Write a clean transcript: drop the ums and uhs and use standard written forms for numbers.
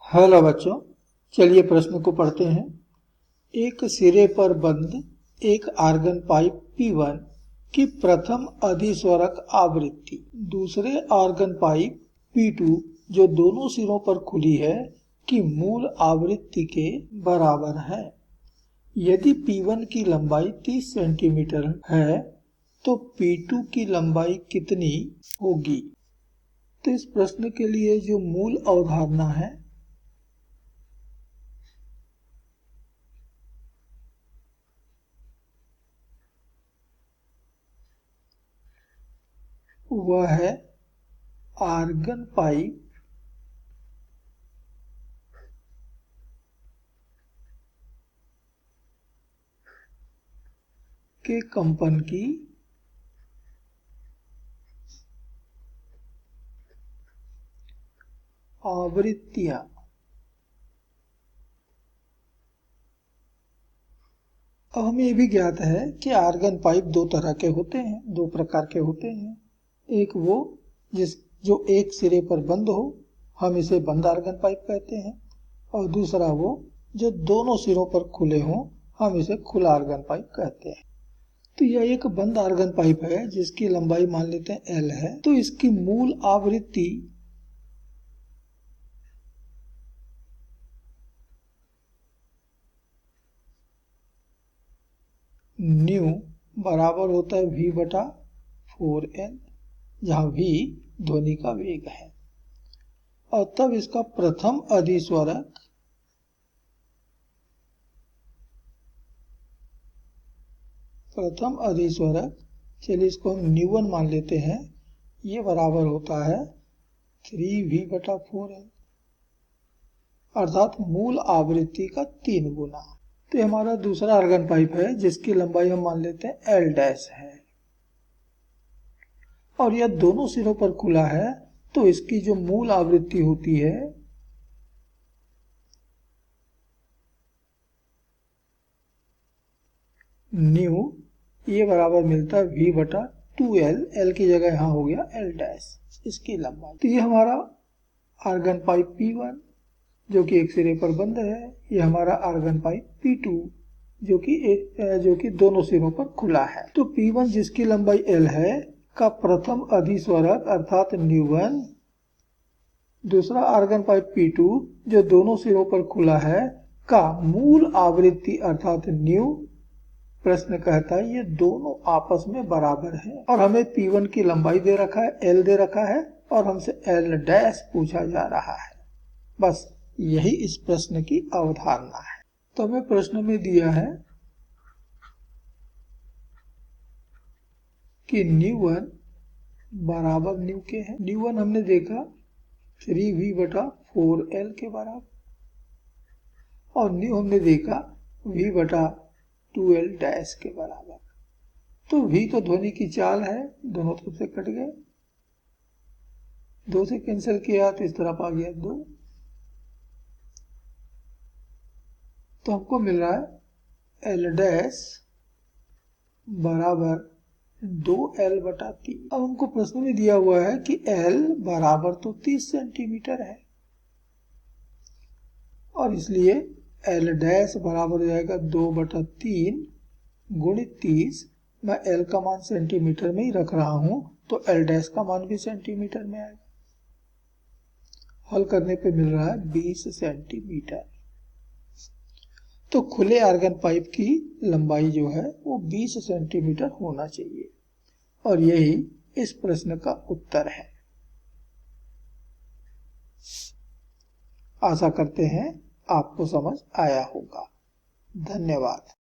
Hello बच्चों, चलिए प्रश्न को पढ़ते हैं। एक सिरे पर बंद एक आर्गन पाइप P1 की प्रथम अधिस्वरक आवृत्ति दूसरे आर्गन पाइप P2 जो दोनों सिरों पर खुली है की मूल आवृत्ति के बराबर है। यदि P1 की लंबाई 30 सेंटीमीटर है तो P2 की लंबाई कितनी होगी। तो इस प्रश्न के लिए जो मूल अवधारणा है वह है आर्गन पाइप के कंपन की आवृत्तियां। अब हमें ये भी ज्ञात है कि आर्गन पाइप दो तरह के होते हैं, दो प्रकार के होते हैं। एक वो जो एक सिरे पर बंद हो, हम इसे बंद आर्गन पाइप कहते हैं, और दूसरा वो जो दोनों सिरों पर खुले हों, हम इसे खुला आर्गन पाइप कहते हैं। तो यह एक बंद आर्गन पाइप है जिसकी लंबाई मान लेते हैं L है। तो इसकी मूल आवृत्ति न्यू बराबर होता है V/4L, जहां V ध्वनि का वेग है। और तब इसका प्रथम अधिस्वरक चलिए इसको हम न्यू1 मान लेते हैं, ये बराबर होता है 3V/4L, अर्थात मूल आवृत्ति का 3 गुना। तो ये हमारा दूसरा आर्गन पाइप है जिसकी लंबाई हम मान लेते हैं L' है, और यह दोनों सिरों पर खुला है। तो इसकी जो मूल आवृत्ति होती है न्यू, ये बराबर मिलता है V/2L, L की जगह यहाँ हो गया L', इसकी लंबाई। तो ये हमारा आर्गन पाइप P1 जो कि एक सिरे पर बंद है, ये हमारा आर्गन पाइप P2 जो कि दोनों सिरों पर खुला है। तो P1 जिसकी लंबाई L है का प्रथम अधिस्वरक अर्थात न्यू1, दूसरा आर्गन पाइप P2 जो दोनों सिरों पर खुला है का मूल आवृत्ति अर्थात न्यू। प्रश्न कहता है ये दोनों आपस में बराबर है, और हमें P1 की लंबाई दे रखा है, L दे रखा है, और हमसे L' पूछा जा रहा है। बस यही इस प्रश्न की अवधारणा है। तो हमें प्रश्न में दिया है कि न्यू1 बराबर न्यू के है। न्यू1 हमने देखा 3V/4L के बराबर, और न्यू हमने देखा V/2L' के बराबर। तो V तो ध्वनि की चाल है, दोनों तरफ से कट गए, 2 से कैंसिल किया तो इस तरफ आ गया 2। तो हमको मिल रहा है L' बराबर 2L/3। अब हमको प्रश्न में दिया हुआ है कि L बराबर तो 30 सेंटीमीटर है, और इसलिए L' बराबर हो जाएगा 2/3 गुणित 30। मैं L का मान सेंटीमीटर में ही रख रहा हूं, तो L' का मान भी सेंटीमीटर में आएगा। हल करने पे मिल रहा है 20 सेंटीमीटर। तो खुले आर्गन पाइप की लंबाई जो है वो 20 सेंटीमीटर होना चाहिए, और यही इस प्रश्न का उत्तर है। आशा करते हैं आपको समझ आया होगा। धन्यवाद।